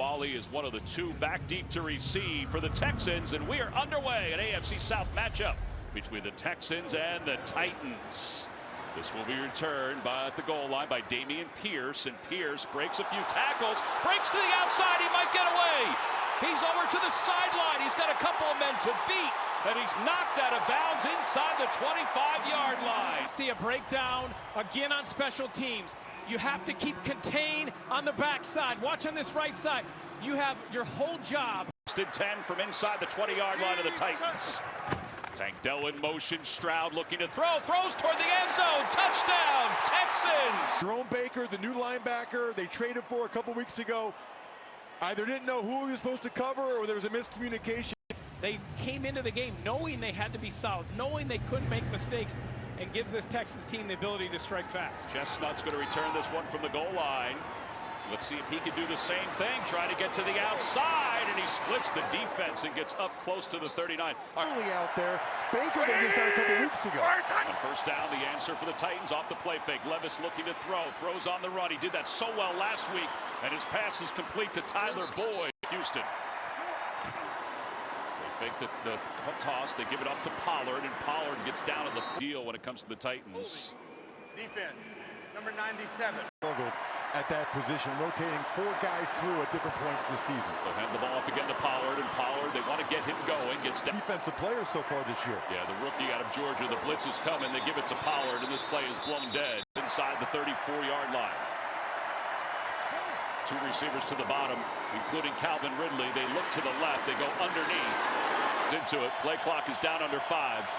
Ogunbowale is one of the two back deep to receive for the Texans, and we are underway. An AFC South matchup between the Texans and the Titans. This will be returned at the goal line by Dameon Pierce, and Pierce breaks a few tackles, breaks to the outside. He might get away. He's over to the sideline. He's got a couple of men to beat, and he's knocked out of bounds inside the 25-yard line. See a breakdown again on special teams. You have to keep contained on the backside. Watch on this right side. You have your whole job. 10 from inside the 20-yard line of the Titans. Tank Dell in motion. Stroud looking to throw. Throws toward the end zone. Touchdown, Texans. Jerome Baker, the new linebacker they traded for a couple weeks ago, either didn't know who he was supposed to cover or there was a miscommunication. They came into the game knowing they had to be solid, knowing they couldn't make mistakes, and gives this Texans team the ability to strike fast. Chestnut's going to return this one from the goal line. Let's see if he can do the same thing. Try to get to the outside, and he splits the defense and gets up close to the 39. Early out there. Baker they just got a couple weeks ago. On first down, the answer for the Titans off the play fake. Levis looking to throw. Throws on the run. He did that so well last week, and his pass is complete to Tyler Boyd. Houston. Fake the toss, they give it up to Pollard, and Pollard gets down in the deal when it comes to the Titans. Defense, number 97. Struggled at that position, rotating 4 guys through at different points this season. They'll hand the ball off again to Pollard, and Pollard, they want to get him going, gets down. Defensive players so far this year. Yeah, the rookie out of Georgia, the blitz is coming, they give it to Pollard, and this play is blown dead inside the 34-yard line. 2 receivers to the bottom, including Calvin Ridley. They look to the left, they go underneath. Into it. Play clock is down under 5.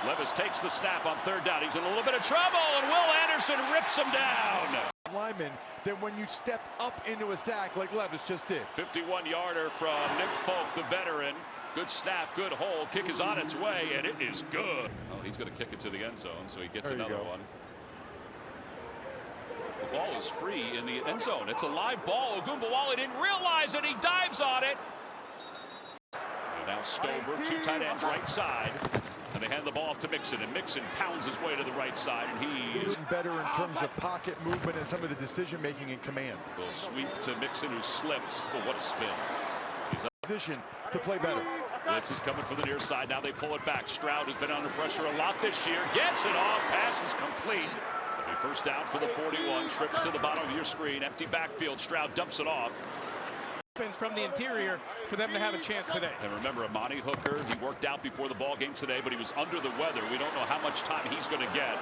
Levis takes the snap on third down. He's in a little bit of trouble, and Will Anderson rips him down. Lineman, then when you step up into a sack like Levis just did. 51-yarder from Nick Folk, the veteran. Good snap, good hole. Kick is on its way, and it is good. Oh, he's going to kick it to the end zone, so he gets another one. The ball is free in the end zone. It's a live ball. Ogunbowale didn't realize it. He dives on it. Now Stover, 2 tight ends right side, and they hand the ball off to Mixon, and Mixon pounds his way to the right side, and he is better in terms of pocket movement and some of the decision making and command. Will sweep to Mixon, who slipped. Oh, what a spin. He's up. Position to play better. Blitz is coming from the near side. Now they pull it back. Stroud has been under pressure a lot this year. Gets it off. Pass is complete. It'll be first down for the 41. Trips to the bottom of your screen. Empty backfield. Stroud dumps it off. From the interior for them to have a chance today. And remember, Amani Hooker, he worked out before the ball game today, but he was under the weather. We don't know how much time he's going to get.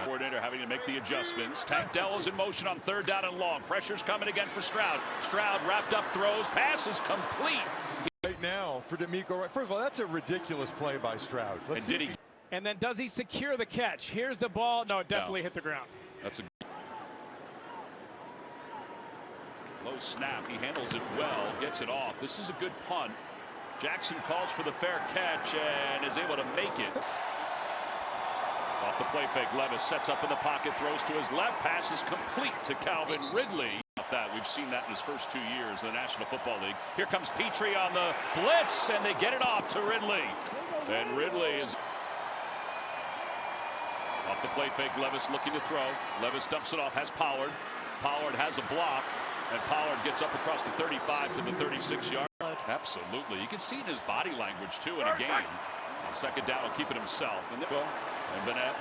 Coordinator having to make the adjustments. Tank Dell is in motion on third down and long. Pressure's coming again for Stroud. Stroud wrapped up throws. Pass is complete. Right now for D'Amico. First of all, that's a ridiculous play by Stroud. And then does he secure the catch? Here's the ball. No, it definitely hit the ground. That's a low snap. He handles it well, gets it off. This is a good punt. Jackson calls for the fair catch and is able to make it. Off the play fake, Levis sets up in the pocket, throws to his left. Pass is complete to Calvin Ridley. We've seen that in his first 2 years in the National Football League. Here comes Petrie on the blitz, and they get it off to Ridley. And Ridley is off the play fake. Levis looking to throw. Levis dumps it off, has Pollard. Pollard has a block. And Pollard gets up across the 35 to the 36-yard. Absolutely. You can see it in his body language, too, in a game. On second down, he'll keep it himself. And Vanette.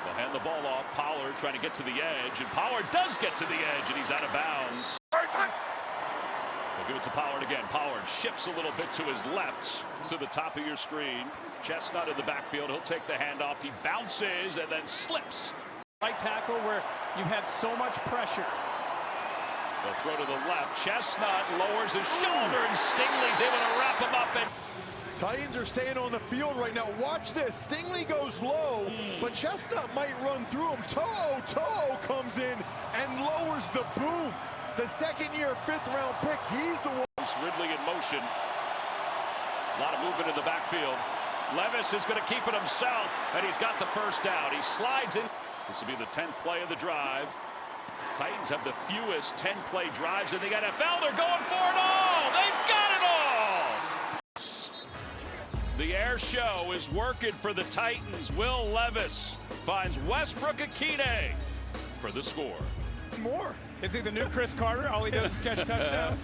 They'll hand the ball off. Pollard trying to get to the edge. And Pollard does get to the edge, and he's out of bounds. They'll give it to Pollard again. Pollard shifts a little bit to his left to the top of your screen. Chestnut in the backfield. He'll take the handoff. He bounces and then slips. Right tackle where you had so much pressure. They'll throw to the left. Chestnut lowers his shoulder, and Stingley's able to wrap him up. And Titans are staying on the field right now. Watch this. Stingley goes low, but Chestnut might run through him. Toho comes in and lowers the boom. The 2nd-year, 5th-round pick. He's the one. Ridley in motion. A lot of movement in the backfield. Levis is going to keep it himself, and he's got the first down. He slides in. This will be the 10th play of the drive. Titans have the fewest 10-play drives in the NFL. They're going for it all. They've got it all. The air show is working for the Titans. Will Levis finds Westbrook Akine for the score. More. Is he the new Chris Carter? All he does is catch touchdowns?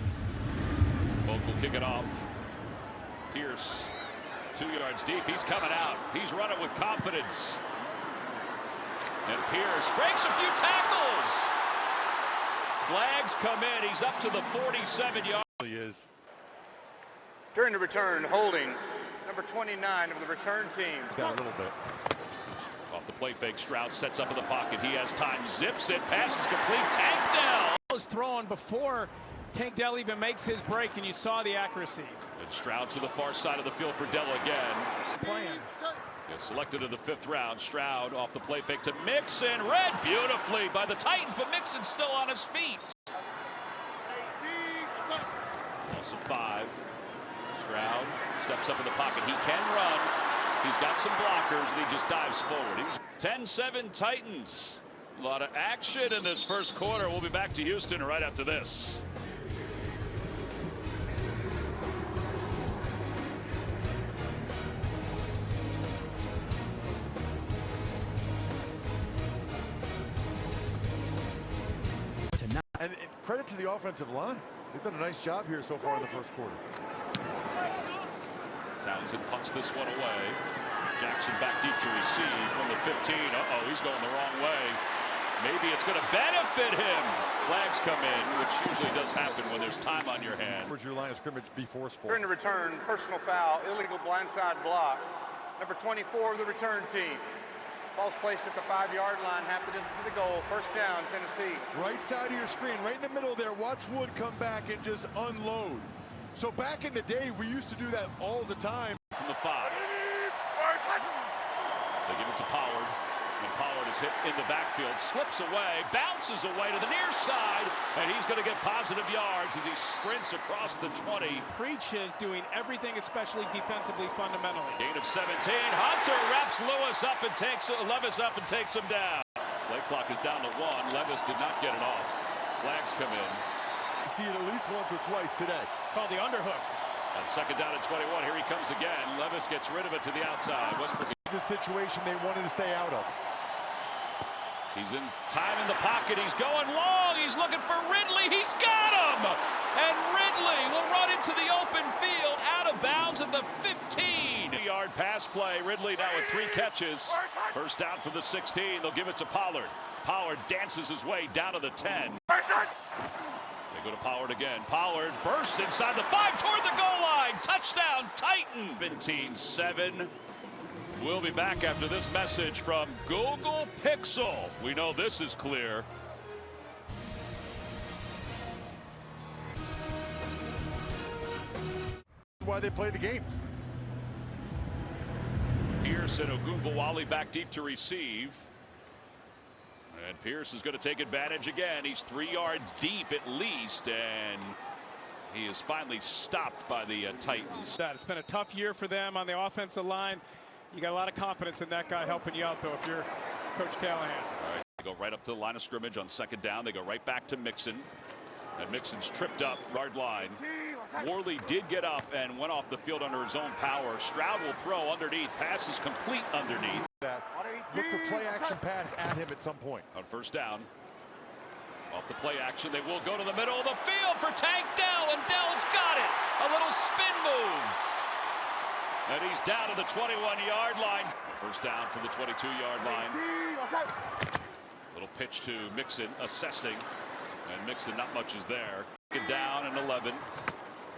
Folk will kick it off. Pierce, 2 yards deep. He's coming out. He's running with confidence. And Pierce breaks a few tackles. Flags come in. He's up to the 47-yard. He is. During the return, holding number 29 of the return team. Down a little bit. Off the play fake, Stroud sets up in the pocket. He has time, zips it, passes complete. Tank Dell Was thrown before Tank Dell even makes his break, and you saw the accuracy. And Stroud to the far side of the field for Dell again. Playing. Is selected in the 5th round. Stroud off the play fake to Mixon. Read beautifully by the Titans, but Mixon's still on his feet. Loss of 5. Stroud steps up in the pocket. He can run. He's got some blockers, and he just dives forward. He's 10-7 Titans. A lot of action in this first quarter. We'll be back to Houston right after this. And credit to the offensive line. They've done a nice job here so far in the first quarter. Townsend punts this one away. Jackson back deep to receive from the 15. Uh-oh, he's going the wrong way. Maybe it's going to benefit him. Flags come in, which usually does happen when there's time on your hand. Where's your line of scrimmage be forceful? During the return, personal foul, illegal blindside block. Number 24 of the return team. Ball's placed at the 5-yard line, half the distance to the goal. First down, Tennessee. Right side of your screen, right in the middle there. Watch Wood come back and just unload. So back in the day, we used to do that all the time. From the 5. They give it to Pollard. And Pollard is hit in the backfield, slips away, bounces away to the near side, and he's going to get positive yards as he sprints across the 20. Preaches doing everything, especially defensively, fundamentally. Gain of 17. Hunter wraps Levis up and takes him down. Play clock is down to 1. Levis did not get it off. Flags come in. See it at least once or twice today. Called the underhook. On second down at 21. Here he comes again. Levis gets rid of it to the outside. Westbrook. The situation they wanted to stay out of. He's in time in the pocket. He's going long. He's looking for Ridley. He's got him. And Ridley will run into the open field out of bounds at the 15-yard pass play. Ridley now with 3 catches. First down from the 16. They'll give it to Pollard. Pollard dances his way down to the 10. They go to Pollard again. Pollard bursts inside the 5 toward the goal line. Touchdown, Titan. 17-7. We'll be back after this message from Google Pixel. We know this is clear. Why they play the games. Pierce and Ogunbowale back deep to receive. And Pierce is going to take advantage again. He's 3 yards deep at least, and he is finally stopped by the Titans. It's been a tough year for them on the offensive line. You got a lot of confidence in that guy helping you out, though, if you're Coach Callahan. All right, they go right up to the line of scrimmage on second down. They go right back to Mixon. And Mixon's tripped up, yard line. Worley did get up and went off the field under his own power. Stroud will throw underneath. Pass is complete underneath. Look for play action pass at him at some point. On first down. Off the play action, they will go to the middle of the field for Tank Dell, and Dell's got it. A little spin move. And he's down to the 21-yard line. First down from the 22-yard line. Little pitch to Mixon, assessing. And Mixon, not much is there. Get down and 11.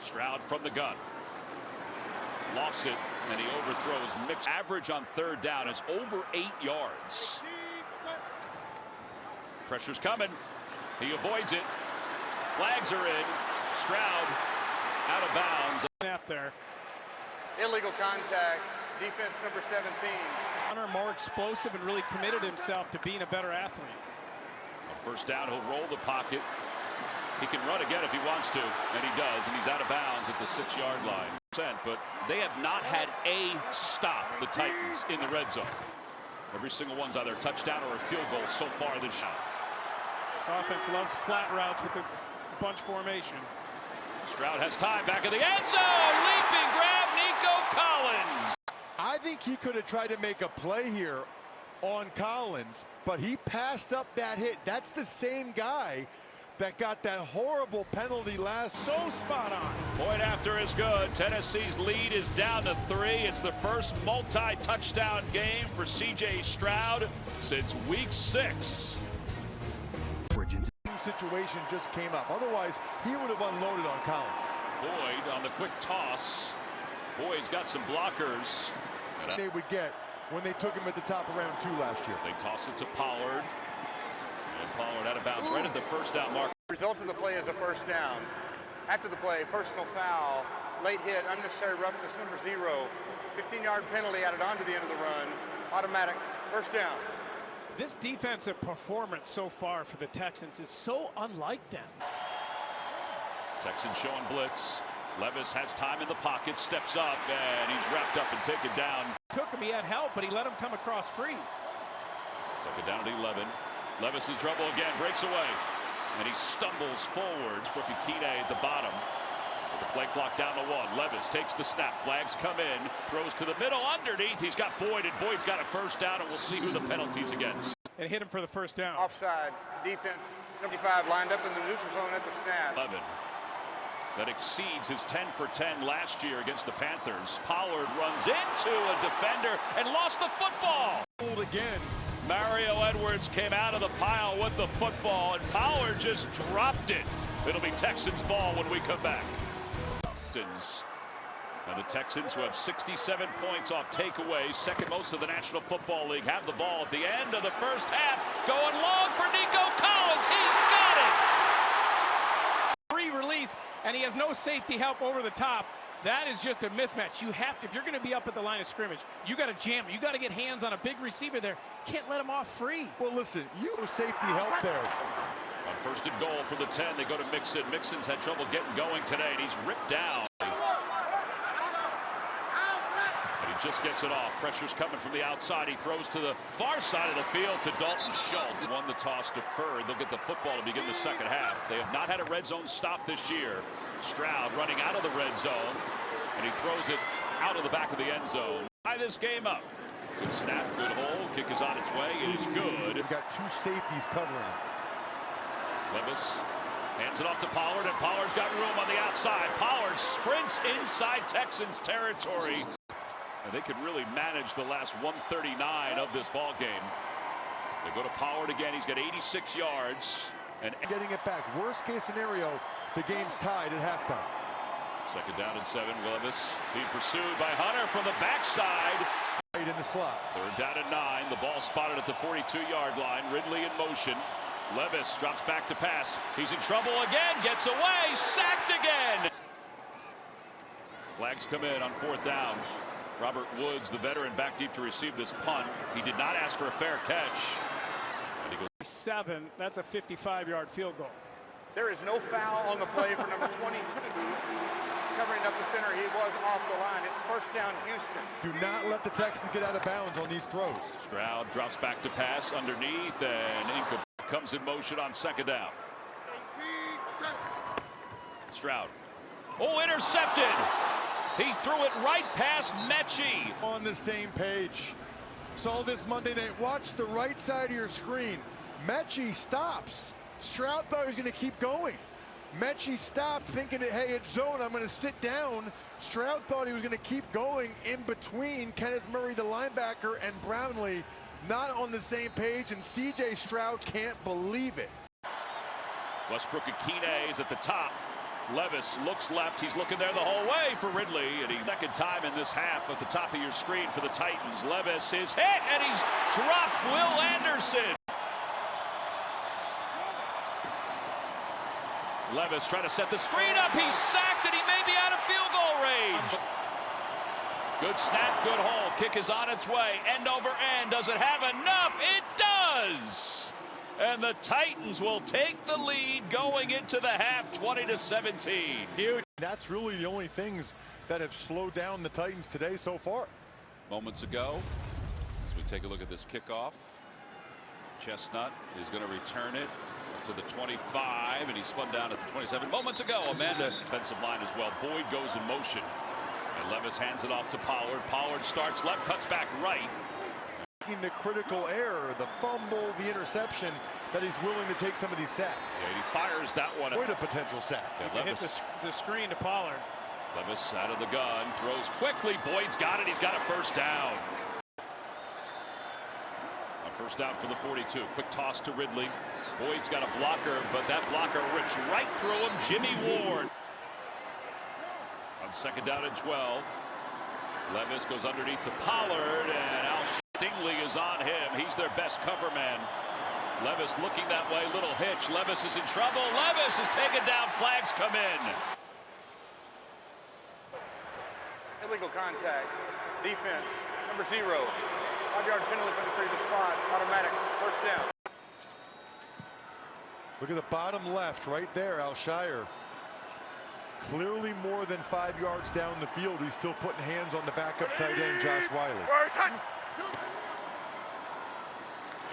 Stroud from the gun. Lofts it, and he overthrows Mixon. Average on third down is over 8 yards. Pressure's coming. He avoids it. Flags are in. Stroud out of bounds. Snap there. Illegal contact, defense number 17. Hunter more explosive and really committed himself to being a better athlete. On first down, he'll roll the pocket. He can run again if he wants to, and he does, and he's out of bounds at the 6-yard line. But they have not had a stop, the Titans, in the red zone. Every single one's either a touchdown or a field goal so far this year. This offense loves flat routes with the bunch formation. Stroud has time back in the end zone. Leaping grab, Nico Collins. I think he could have tried to make a play here on Collins, but he passed up that hit. That's the same guy that got that horrible penalty last. So spot on. Point after is good. Tennessee's lead is down to 3. It's the first multi-touchdown game for C.J. Stroud since week 6. Situation just came up. Otherwise, he would have unloaded on Collins. Boyd on the quick toss. Boyd's got some blockers. They would get when they took him at the top of round 2 last year. They toss it to Pollard. And Pollard out of bounds right at the first down mark. Result of the play is a first down. After the play, personal foul, late hit, unnecessary roughness, number 0. 15-yard penalty added on to the end of the run. Automatic first down. This defensive performance so far for the Texans is so unlike them. Texans showing blitz. Levis has time in the pocket, steps up, and he's wrapped up and taken down. Took him, he had help, but he let him come across free. Second down at 11. Levis is trouble again, breaks away, and he stumbles forwards. Brookie Kine at the bottom. With the play clock down to 1. Levis takes the snap. Flags come in. Throws to the middle. Underneath. He's got Boyd, and Boyd's got a first down, and we'll see who the penalty's against. And hit him for the first down. Offside. Defense. 55 lined up in the neutral zone at the snap. 11. That exceeds his 10 for 10 last year against the Panthers. Pollard runs into a defender and lost the football. Again. Mario Edwards came out of the pile with the football, and Pollard just dropped it. It'll be Texans ball when we come back. And the Texans, who have 67 points off takeaways, second most of the National Football League, have the ball at the end of the first half. Going long for Nico Collins. He's got it. Free release, and he has no safety help over the top. That is just a mismatch. You have to, if you're going to be up at the line of scrimmage, you got to jam him. You got to get hands on a big receiver there. Can't let him off free. Well, listen, you have safety help there. On first and goal from the 10, they go to Mixon. Mixon's had trouble getting going today, and he's ripped down. And he just gets it off. Pressure's coming from the outside. He throws to the far side of the field to Dalton Schultz. Won the toss deferred. They'll get the football to begin the second half. They have not had a red zone stop this year. Stroud running out of the red zone, and he throws it out of the back of the end zone. Tie this game up. Good snap, good hole. Kick is on its way. It is good. We've got 2 safeties covering it. Levis hands it off to Pollard, and Pollard's got room on the outside. Pollard sprints inside Texans territory. And they could really manage the last 139 of this ball game. They go to Pollard again. He's got 86 yards. And getting it back. Worst case scenario, the game's tied at halftime. Second down and 7. Levis being pursued by Hunter from the backside. Right in the slot. Third down and 9. The ball spotted at the 42-yard line. Ridley in motion. Levis drops back to pass. He's in trouble again. Gets away. Sacked again. Flags come in on 4th down. Robert Woods, the veteran, back deep to receive this punt. He did not ask for a fair catch. And he goes 7. That's a 55-yard field goal. There is no foul on the play for number 22. Covering up the center, he was off the line. It's first down, Houston. Do not let the Texans get out of bounds on these throws. Stroud drops back to pass underneath, and Inca comes in motion on second down. Stroud. Oh, intercepted. He threw it right past Mechie. On the same page. Saw this Monday night. Watch the right side of your screen. Mechie stops. Stroud thought he was going to keep going. Mechie stopped thinking that, hey, it's zone, I'm going to sit down. Stroud thought he was going to keep going in between Kenneth Murray, the linebacker, and Brownlee. Not on the same page, and C.J. Stroud can't believe it. Westbrook Akine is at the top. Levis looks left. He's looking there the whole way for Ridley. And he's second time in this half at the top of your screen for the Titans. Levis is hit, and he's dropped Will Anderson. Levis trying to set the screen up. He's sacked, and he may be out of field goal range. Good snap, good hole. Kick is on its way. End over end. Does it have enough? It does. And the Titans will take the lead going into the half, 20-17. Huge. That's really the only things that have slowed down the Titans today so far. Moments ago, as we take a look at this kickoff, Chestnut is going to return it to the 25, and he spun down at the 27. Moments ago, Amanda defensive line as well. Boyd goes in motion, and Levis hands it off to Pollard. Pollard starts left, cuts back right. The critical error, the fumble, the interception, that he's willing to take some of these sacks. Yeah, he fires that one. Avoid a potential sack. Yeah, Hit the screen to Pollard. Levis out of the gun, throws quickly. Boyd's got it. He's got a first down. A first down for the 42. Quick toss to Ridley. Boyd's got a blocker, but that blocker rips right through him. Jimmy Ward. On second down and 12. Levis goes underneath to Pollard, and Al Stingley is on him. He's their best cover man. Levis looking that way, little hitch. Levis is in trouble. Levis is taken down. Flags come in. Illegal contact. Defense, number 0. 5-yard penalty from the previous spot. Automatic first down. Look at the bottom left right there, Alshire. Clearly more than 5 yards down the field. He's still putting hands on the backup tight end, Josh Wiley.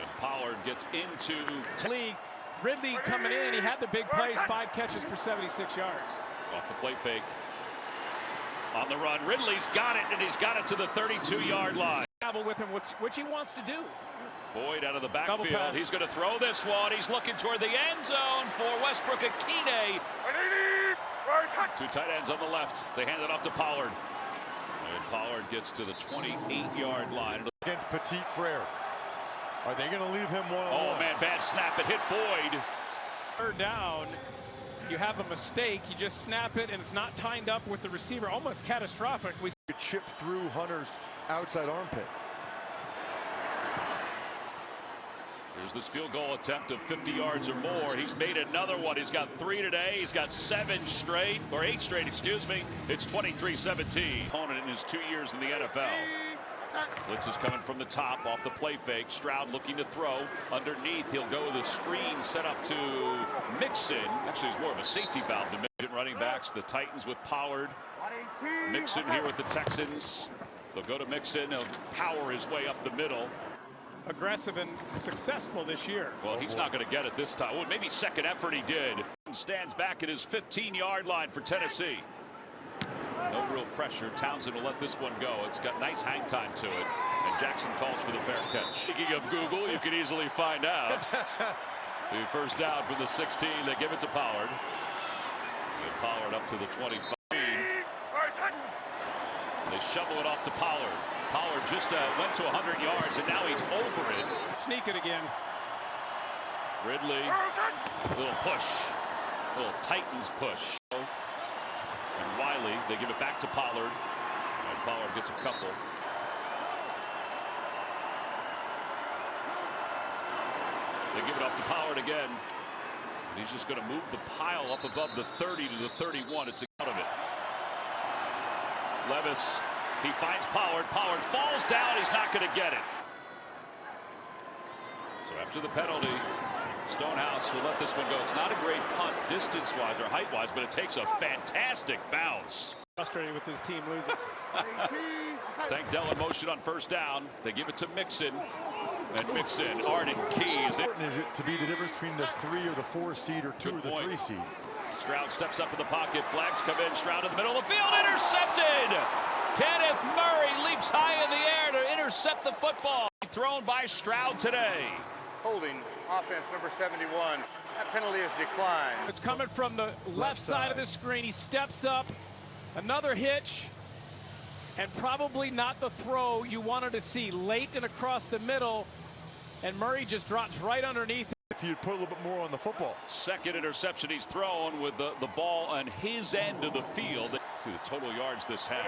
And Pollard gets into League. Ridley coming in. He had the big plays, 5 catches for 76 yards. Off the play fake. On the run. Ridley's got it, and he's got it to the 32-yard line. Travel with him, which he wants to do. Boyd out of the backfield. He's going to throw this one. He's looking toward the end zone for Westbrook Akine. 2 tight ends on the left. They hand it off to Pollard. And Pollard gets to the 28-yard line. Against Petit Frere. Are they going to leave him one-on-one? Oh, man, bad snap. It hit Boyd. Third down. You have a mistake. You just snap it, and it's not timed up with the receiver. Almost catastrophic. We chip through Hunter's outside armpit. Here's this field goal attempt of 50 yards or more. He's made another one. He's got 3 today. He's got 7 straight, or 8 straight, excuse me. It's 23-17. Opponent in his 2 years in the NFL. Blitz is coming from the top off the play fake. Stroud looking to throw. Underneath, he'll go with a screen set up to Mixon. Actually, it's more of a safety valve to Mixon. Running backs, the Titans with Pollard. Mixon here with the Texans. They'll go to Mixon. He'll power his way up the middle. Aggressive and successful this year. Well, he's not going to get it this time. Well, maybe second effort he did. Stands back at his 15-yard line for Tennessee. No real pressure. Townsend will let this one go. It's got nice hang time to it. And Jackson calls for the fair catch. Speaking of Google, you can easily find out. The first down from the 16. They give it to Pollard. And Pollard up to the 25. They shovel it off to Pollard. Pollard just went to 100 yards, and now he's over it. Sneak it again. Ridley, little push, little Titans push. And Wiley, they give it back to Pollard. And Pollard gets a couple. They give it off to Pollard again. And he's just going to move the pile up above the 30 to the 31. It's out of it. Levis, he finds Pollard. Pollard falls down. He's not going to get it. So after the penalty, Stonehouse will let this one go. It's not a great punt distance-wise or height-wise, but it takes a fantastic bounce. Frustrated with his team losing. Tank Dell in motion on first down. They give it to Mixon. And Mixon, Arden Key. Is it to be the difference between the 3 or the 4 seed or 2 or the 3 seed? Stroud steps up in the pocket. Flags come in. Stroud in the middle of the field. Intercepted! Kenneth Murray leaps high in the air to intercept the football. Thrown by Stroud today. Holding offense number 71. That penalty is declined. It's coming from the left side of the screen. He steps up. Another hitch. And probably not the throw you wanted to see. Late and across the middle. And Murray just drops right underneath. If he'd put a little bit more on the football. Second interception he's thrown with the ball on his end of the field. See the total yards this half.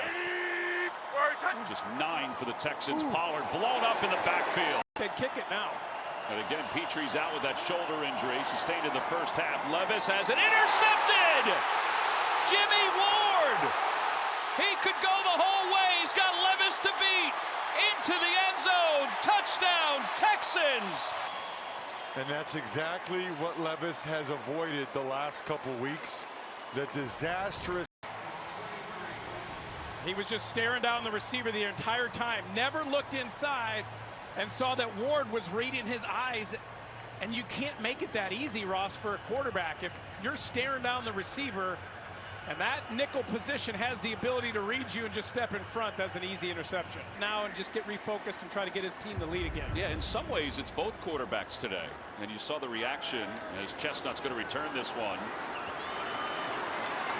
Just 9 for the Texans. Pollard blown up in the backfield. They'd kick it now. And again, Petrie's out with that shoulder injury sustained in the first half. Levis has it intercepted! Jimmy Ward! He could go the whole way. He's got Levis to beat. Into the end zone. Touchdown, Texans! And that's exactly what Levis has avoided the last couple weeks. The disastrous. He was just staring down the receiver the entire time. Never looked inside and saw that Ward was reading his eyes. And you can't make it that easy, Ross, for a quarterback. If you're staring down the receiver And that nickel position has the ability to read you and just step in front. That's an easy interception. Now and just get refocused and try to get his team to lead again. Yeah, in some ways it's both quarterbacks today. And you saw the reaction as Chestnut's going to return this one.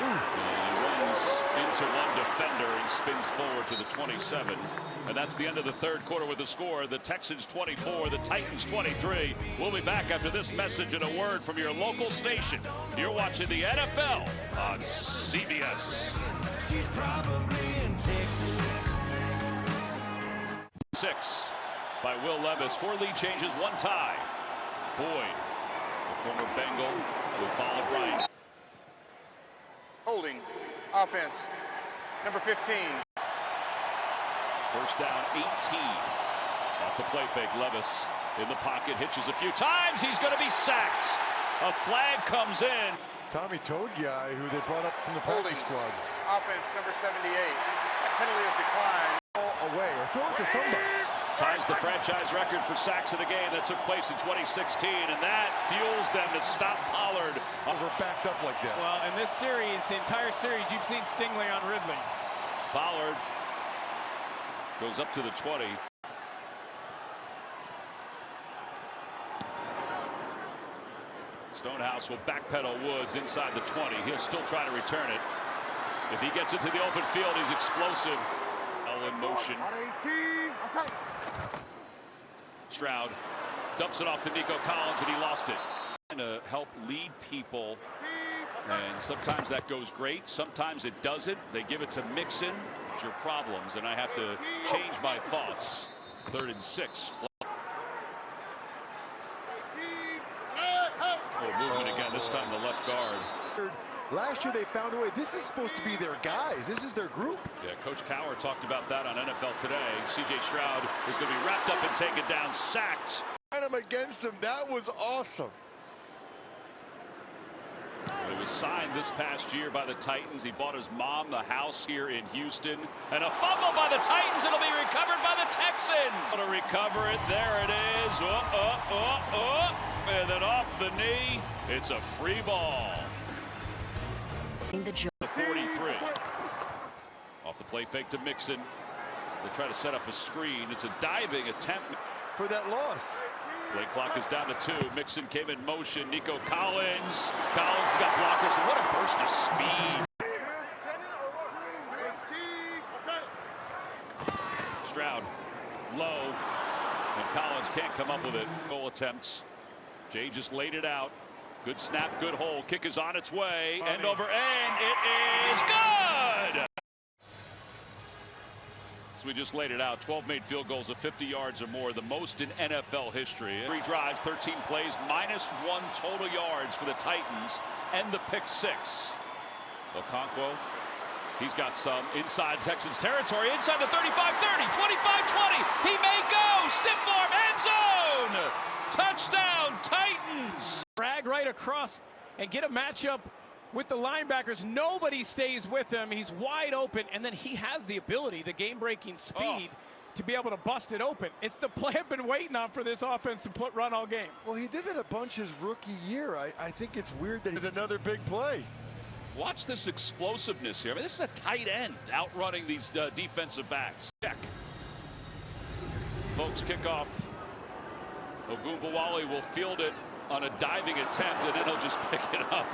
And he runs into one defender and spins forward to the 27. And that's the end of the third quarter with the score. The Texans 24, the Titans 23. We'll be back after this message and a word from your local station. You're watching the NFL on CBS. She's probably in Texas. 6 by Will Levis. 4 lead changes, 1 tie. Boyd, the former Bengal, will follow right. Holding offense, number 15. First down, 18. Off the play fake, Levis in the pocket, hitches a few times. He's going to be sacked. A flag comes in. Tommy Toad guy who they brought up from the practice squad. Offense, number 78. That penalty is declined. Away or throw it to somebody. Ties the franchise record for sacks in a game that took place in 2016, and that fuels them to stop Pollard. Over backed up like this. Well, in this series, the entire series, you've seen Stingley on Ridley. Pollard goes up to the 20. Stonehouse will backpedal Woods inside the 20. He'll still try to return it. If he gets into the open field, he's explosive. In motion. Stroud dumps it off to Nico Collins, and he lost it. And to help lead people, and sometimes that goes great, sometimes it doesn't. They give it to Mixon. It's your problems, and I have to change my thoughts. 3rd and 6. Movement again, this time the left guard. Last year they found a way. This is supposed to be their guys. This is their group. Yeah, Coach Cowher talked about that on NFL Today. C.J. Stroud is going to be wrapped up and taken down, sacked. And him against him. That was awesome. It was signed this past year by the Titans. He bought his mom the house here in Houston. And a fumble by the Titans. It'll be recovered by the Texans. To recover it. There it is. And then off the knee. It's a free ball. The 43. Off the play fake to Mixon. They try to set up a screen. It's a diving attempt for that loss. Play clock is down to 2. Mixon came in motion. Nico Collins. Collins got blockers. And what a burst of speed. Stroud low. And Collins can't come up with it. Goal attempts. Jay just laid it out. Good snap, good hole. Kick is on its way. End over end. It is good. So we just laid it out. 12 made field goals of 50 yards or more, the most in NFL history. 3 drives, 13 plays, -1 total yards for the Titans, and the pick 6. Okonkwo, he's got some inside Texans territory, inside the 35-30, 25-20. He may go. Stiff arm, end zone. Touchdown, Titans. Drag right across and get a matchup with the linebackers. Nobody stays with him. He's wide open, and then he has the ability, the game-breaking speed, to be able to bust it open. It's the play I've been waiting on for this offense to run all game. Well, he did it a bunch his rookie year. I think it's weird that it's another big play. Watch this explosiveness here. I mean, this is a tight end outrunning these defensive backs. Check. Folks, kickoff. Ogunbowale will field it on a diving attempt, and then he'll just pick it up.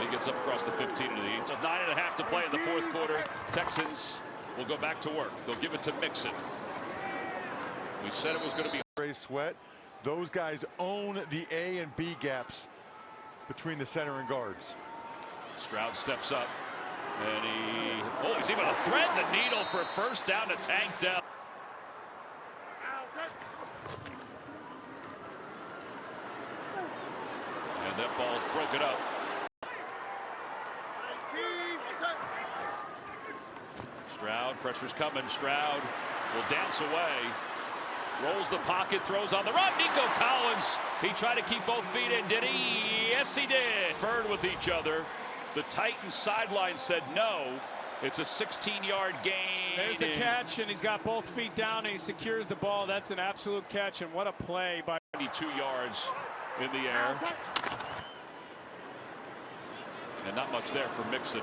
He gets up across the 15 to the 8. 9.5 to play in the 4th quarter. Texans will go back to work. They'll give it to Mixon. We said it was going to be Ray Sweat. Those guys own the A and B gaps between the center and guards. Stroud steps up, and he's even to thread the needle for a first down to Tank Dell. And that ball's broken up. Stroud, pressure's coming. Stroud will dance away. Rolls the pocket, throws on the run. Nico Collins. He tried to keep both feet in, did he? Yes, he did. Conferred with each other. The Titans sideline said no. It's a 16-yard gain. There's the catch, and he's got both feet down, and he secures the ball. That's an absolute catch, and what a play by 22 yards in the air. And not much there for Mixon.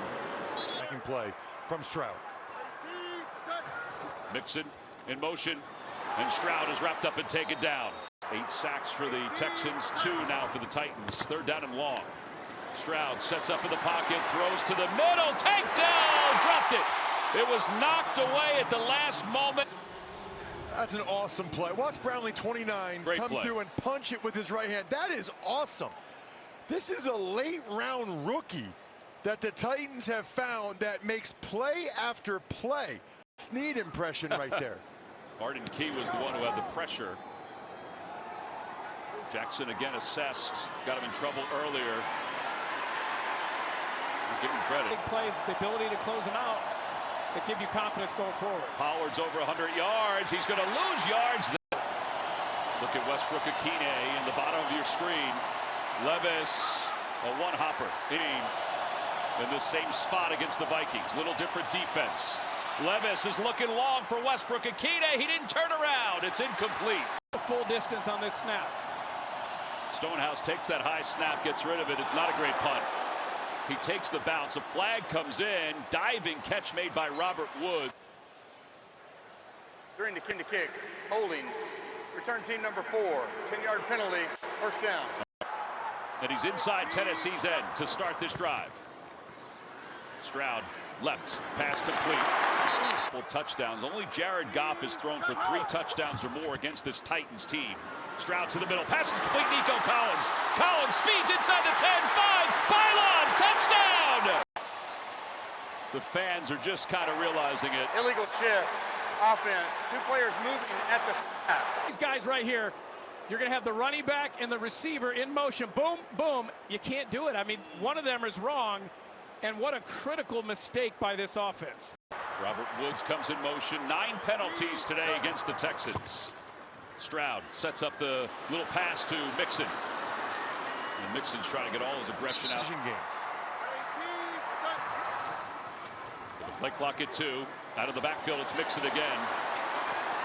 Second play from Stroud. Mixon in motion, and Stroud is wrapped up and taken down. 8 sacks for the Texans, 2 now for the Titans. 3rd down and long. Stroud sets up in the pocket, throws to the middle, takedown, dropped it. It was knocked away at the last moment. That's an awesome play. Watch Brownlee, 29, Great come play. through and punch it with his right hand. That is awesome. This is a late round rookie that the Titans have found that makes play after play. Snead impression right there. Arden Key was the one who had the pressure. Jackson again assessed, got him in trouble earlier. We'll give him credit. Big plays, the ability to close them out, that give you confidence going forward. Howard's over 100 yards. He's going to lose yards. Look at Westbrook Akine in the bottom of your screen. Levis, a one-hopper in this same spot against the Vikings. Little different defense. Levis is looking long for Westbrook Akine. He didn't turn around. It's incomplete. Full distance on this snap. Stonehouse takes that high snap, gets rid of it. It's not a great punt. He takes the bounce. A flag comes in. Diving catch made by Robert Wood. During the kick, holding. Return team number 4. 10-yard penalty. First down. And he's inside Tennessee's end to start this drive. Stroud left, pass complete. Touchdowns. Only Jared Goff has thrown for 3 touchdowns or more against this Titans team. Stroud to the middle, passes complete. Nico Collins. Collins speeds inside the 10, 5, pylon, touchdown! The fans are just kind of realizing it. Illegal shift. Offense. 2 players moving at the snap. These guys right here, you're going to have the running back and the receiver in motion. Boom, boom. You can't do it. I mean, one of them is wrong. And what a critical mistake by this offense. Robert Woods comes in motion. 9 penalties today against the Texans. Stroud sets up the little pass to Mixon. And Mixon's trying to get all his aggression out. Games. With the play clock at 2. Out of the backfield, it's Mixon again.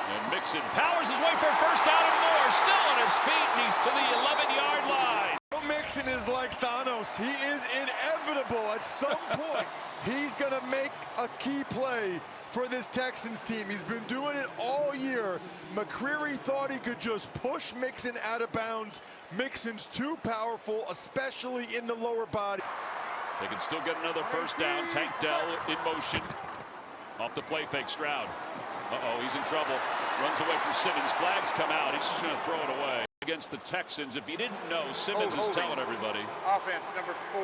And Mixon powers his way for a first down and more. Still on his feet, and he's to the 11-yard line. Mixon is like Thanos. He is inevitable. At some point, he's going to make a key play for this Texans team. He's been doing it all year. McCreary thought he could just push Mixon out of bounds. Mixon's too powerful, especially in the lower body. They can still get another first down. Tank Dell in motion. Off the play fake, Stroud. Uh-oh, he's in trouble. Runs away from Simmons. Flags come out. He's just going to throw it away. Against the Texans, if you didn't know, Simmons is telling everybody. Offense number 4.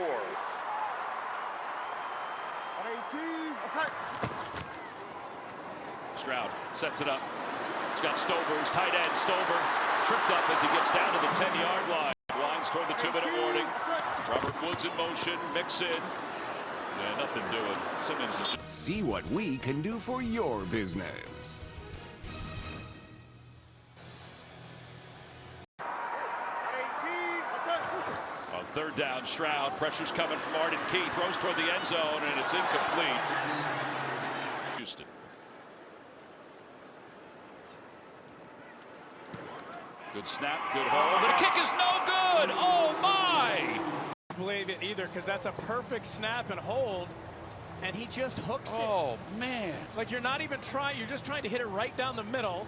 Stroud sets it up. He's got Stover, his tight end. Stover tripped up as he gets down to the 10-yard line. Winds toward the 2-minute warning. Robert Woods in motion. Mixon. Yeah, nothing doing. Simmons is just... See what we can do for your business. On 3rd down, Stroud. Pressure's coming from Arden Key. Throws toward the end zone, and it's incomplete. Houston. Good snap, good hold. The kick is no good. Oh, my. I don't believe it either, because that's a perfect snap and hold. And he just hooks it. Oh, man. Like you're not even trying, you're just trying to hit it right down the middle.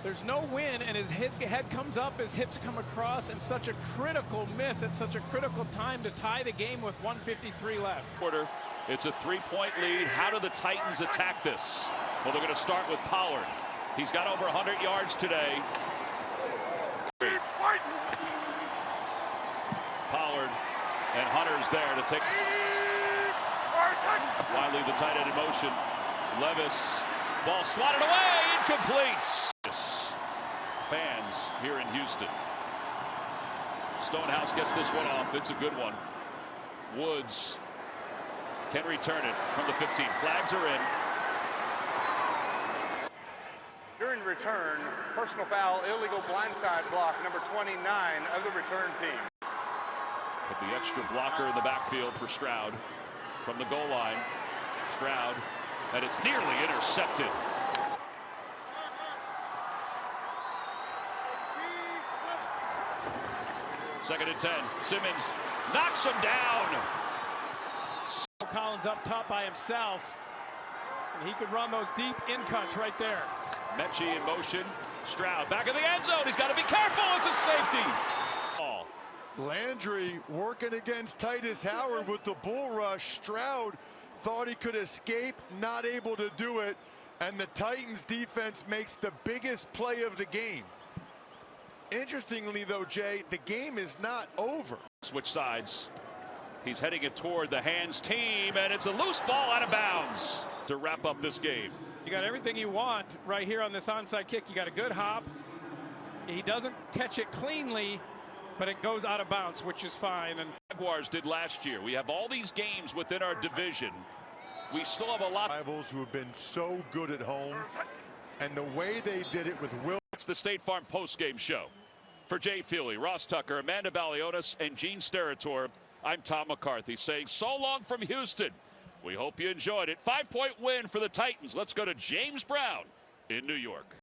There's no win, and his head comes up, his hips come across, and such a critical miss at such a critical time to tie the game with 1:53 left. Quarter, it's a 3-point lead. How do the Titans attack this? Well, they're going to start with Pollard. He's got over 100 yards today. Pollard and Hunter's there to take. Wiley, the tight end in motion. Levis, ball swatted away, incomplete. Fans here in Houston. Stonehouse gets this one off. It's a good one. Woods can return it from the 15. Flags are in. During the return, personal foul, illegal blindside block, number 29 of the return team. Put the extra blocker in the backfield for Stroud. From the goal line, Stroud, and it's nearly intercepted. Second and 10. Simmons knocks him down. Collins up top by himself. And he could run those deep in cuts right there. Mechie in motion. Stroud back in the end zone. He's got to be careful. It's a safety. Ball. Landry working against Titus Howard with the bull rush. Stroud thought he could escape, not able to do it. And the Titans defense makes the biggest play of the game. Interestingly, though, Jay, the game is not over. Switch sides. He's heading it toward the hands team, and it's a loose ball out of bounds to wrap up this game. You got everything you want right here on this onside kick. You got a good hop. He doesn't catch it cleanly, but it goes out of bounds, which is fine. And Jaguars did last year. We have all these games within our division. We still have a lot. Rivals who have been so good at home, and the way they did it with Will. It's the State Farm postgame show. For Jay Feely, Ross Tucker, Amanda Balionis, and Gene Steratore, I'm Tom McCarthy saying so long from Houston. We hope you enjoyed it. 5-point win for the Titans. Let's go to James Brown in New York.